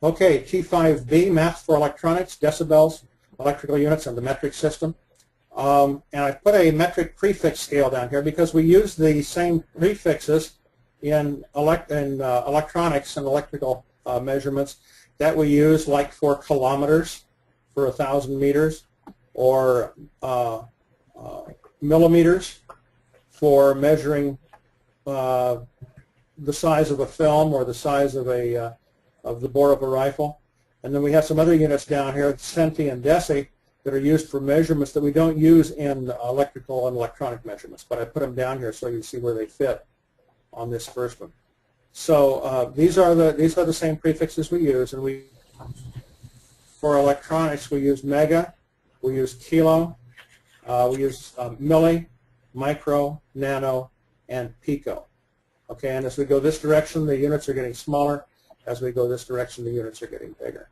Okay, T5B, math for electronics, decibels, electrical units, and the metric system. And I put a metric prefix scale down here because we use the same prefixes in electronics and electrical measurements that we use, like for kilometers, for 1,000 meters, or millimeters for measuring the size of a film or the size of the bore of a rifle. And then we have some other units down here, centi and deci, that are used for measurements that we don't use in electrical and electronic measurements. But I put them down here so you can see where they fit on this first one. So these are the same prefixes we use, and for electronics we use mega, we use kilo, we use milli, micro, nano, and pico. Okay, and as we go this direction, the units are getting smaller. As we go this direction, the units are getting bigger.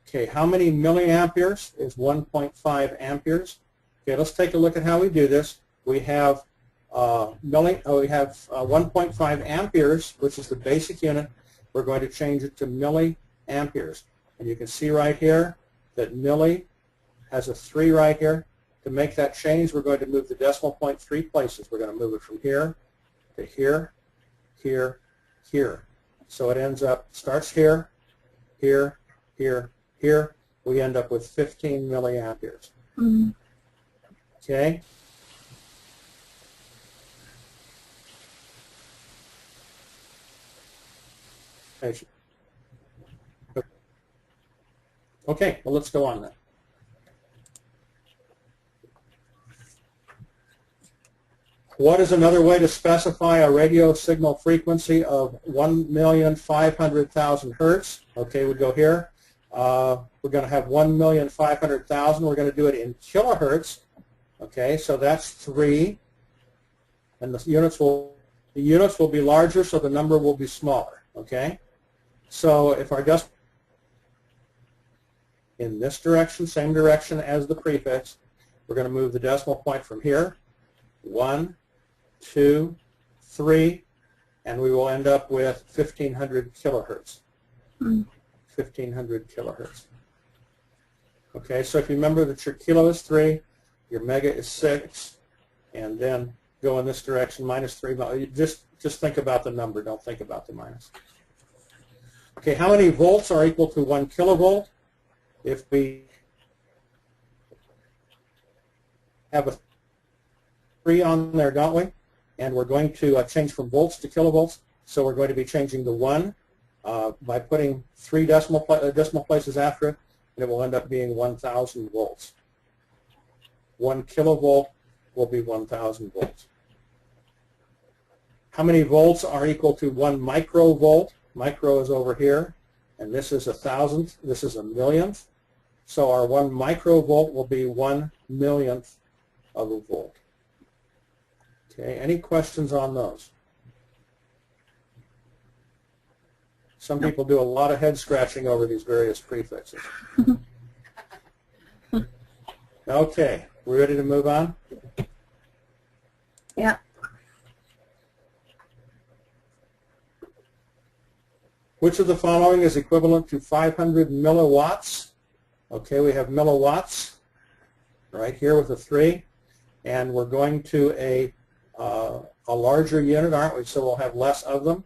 Okay, how many milliamperes is 1.5 amperes? Okay, let's take a look at how we do this. We have 1.5 amperes, which is the basic unit. We're going to change it to milliamperes. And you can see right here that milli has a 3 right here. To make that change, we're going to move the decimal point 3 places. We're going to move it from here to here, here, here. So it ends up, starts here, here, here, here. We end up with 15 milliamperes. Mm-hmm. Okay? Okay, well, let's go on then. What is another way to specify a radio signal frequency of 1,500,000 hertz? Okay, we go here. We're going to have 1,500,000. We're going to do it in kilohertz. Okay, so that's 3. And the units will be larger, so the number will be smaller. Okay, so if our decimal in this direction, same direction as the prefix, we're going to move the decimal point from here, 1, 2, 3, and we will end up with 1,500 kilohertz. 1,500 kilohertz. Okay, so if you remember that your kilo is 3, your mega is 6, and then go in this direction, minus 3. Just think about the number. Don't think about the minus. Okay, how many volts are equal to 1 kilovolt? If we have a 3 on there, don't we? And we're going to change from volts to kilovolts. So we're going to be changing the 1 by putting 3 decimal places after it, and it will end up being 1,000 volts. 1 kilovolt will be 1,000 volts. How many volts are equal to 1 microvolt? Micro is over here, and this is 1,000th. This is a millionth. So our 1 microvolt will be 1 millionth of a volt. Okay, any questions on those? Some people do a lot of head scratching over these various prefixes. Okay, we ready to move on? Yeah. Which of the following is equivalent to 500 milliwatts? Okay, we have milliwatts right here with a 3, and we're going to a larger unit, aren't we? So we'll have less of them.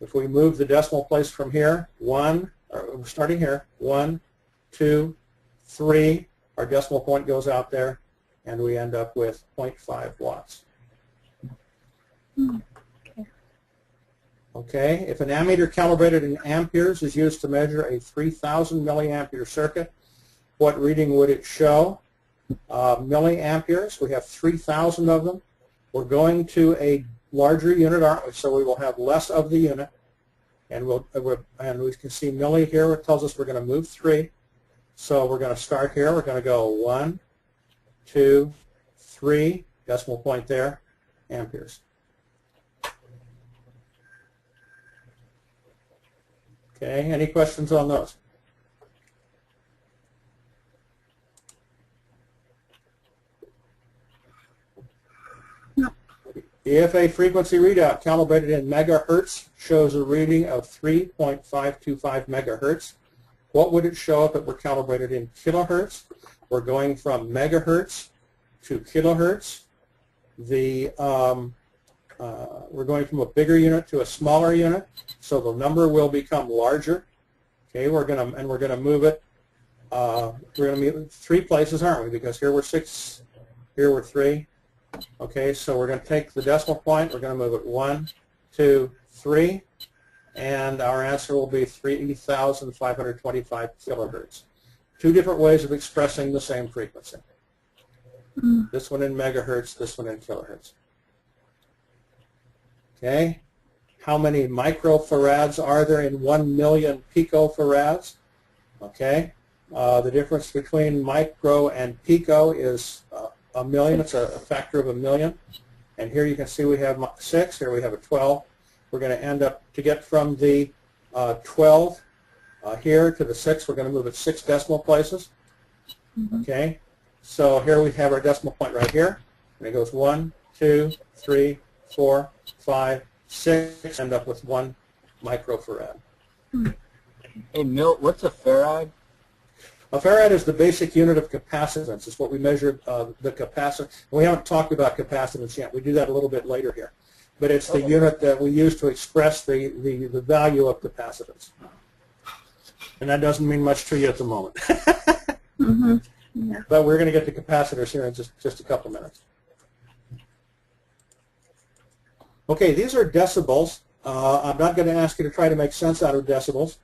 If we move the decimal place from here, we're starting here, 1, 2, 3, our decimal point goes out there, and we end up with 0.5 watts. Okay, if an ammeter calibrated in amperes is used to measure a 3,000 milliampere circuit, what reading would it show? Milliamperes, we have 3,000 of them. We're going to a larger unit, aren't we? So we will have less of the unit, and we can see milli here. It tells us we're going to move 3. So we're going to start here. We're going to go 1, 2, 3, decimal point there, amperes. Okay, any questions on those? If a frequency readout calibrated in megahertz shows a reading of 3.525 megahertz, what would it show if it were calibrated in kilohertz? We're going from megahertz to kilohertz. We're going from a bigger unit to a smaller unit, so the number will become larger. Okay, we're gonna move it. We're gonna move it 3 places, aren't we? Because here we're 6, here we're 3. Okay, so we're gonna take the decimal point. We're gonna move it 1, 2, 3, and our answer will be 3,525 kilohertz. 2 different ways of expressing the same frequency. This one in megahertz, this one in kilohertz. Okay, how many microfarads are there in 1 million picofarads? Okay, the difference between micro and pico is a million. It's a factor of a million. And here you can see we have 6. Here we have a 12. We're going to end up, to get from the 12 here to the 6, we're going to move it 6 decimal places. Okay, so here we have our decimal point right here. And it goes 1, 2, 3, 4, 5, 6, end up with 1 microfarad. Hey, Milt, what's a farad? A farad is the basic unit of capacitance. It's what we measure the capacitance. We haven't talked about capacitance yet. We do that a little bit later here. But it's the unit that we use to express the value of capacitance. And that doesn't mean much to you at the moment. Yeah. But we're going to get to capacitors here in just a couple minutes. Okay, these are decibels. I'm not going to ask you to try to make sense out of decibels.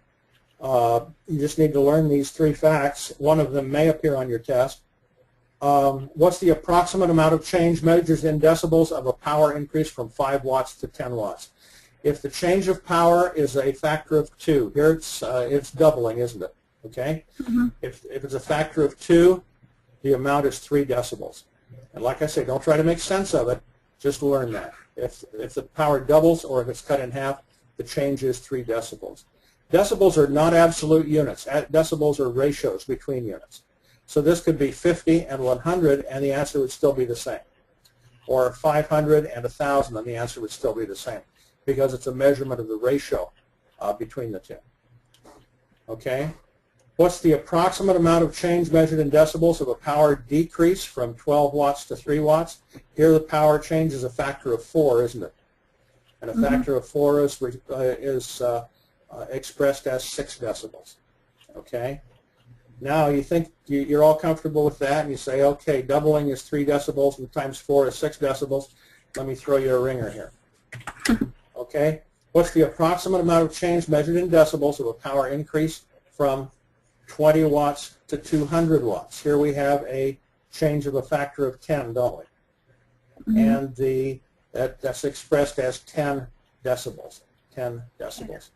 You just need to learn these 3 facts. One of them may appear on your test. What's the approximate amount of change measured in decibels of a power increase from 5 watts to 10 watts? If the change of power is a factor of 2, here it's doubling, isn't it? Okay? If it's a factor of 2, the amount is 3 decibels. And like I say, don't try to make sense of it. Just learn that. If the power doubles or if it's cut in half, the change is 3 decibels. Decibels are not absolute units. Decibels are ratios between units. So this could be 50 and 100, and the answer would still be the same. Or 500 and 1,000, and the answer would still be the same, because it's a measurement of the ratio between the 2. Okay? What's the approximate amount of change measured in decibels of a power decrease from 12 watts to 3 watts? Here the power change is a factor of 4, isn't it? And a factor of 4 is expressed as 6 decibels. Okay? Now you think you're all comfortable with that, and you say, okay, doubling is 3 decibels and times 4 is 6 decibels. Let me throw you a ringer here. Okay? What's the approximate amount of change measured in decibels of a power increase from 20 watts to 200 watts? Here we have a change of a factor of 10, don't we? And that's expressed as 10 decibels. 10 decibels.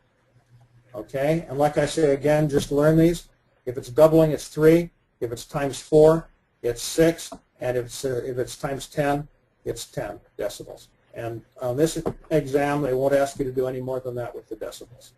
Okay? And like I say again, just learn these. If it's doubling, it's 3. If it's times 4, it's 6. And if it's times 10, it's 10 decibels. And on this exam, they won't ask you to do any more than that with the decibels.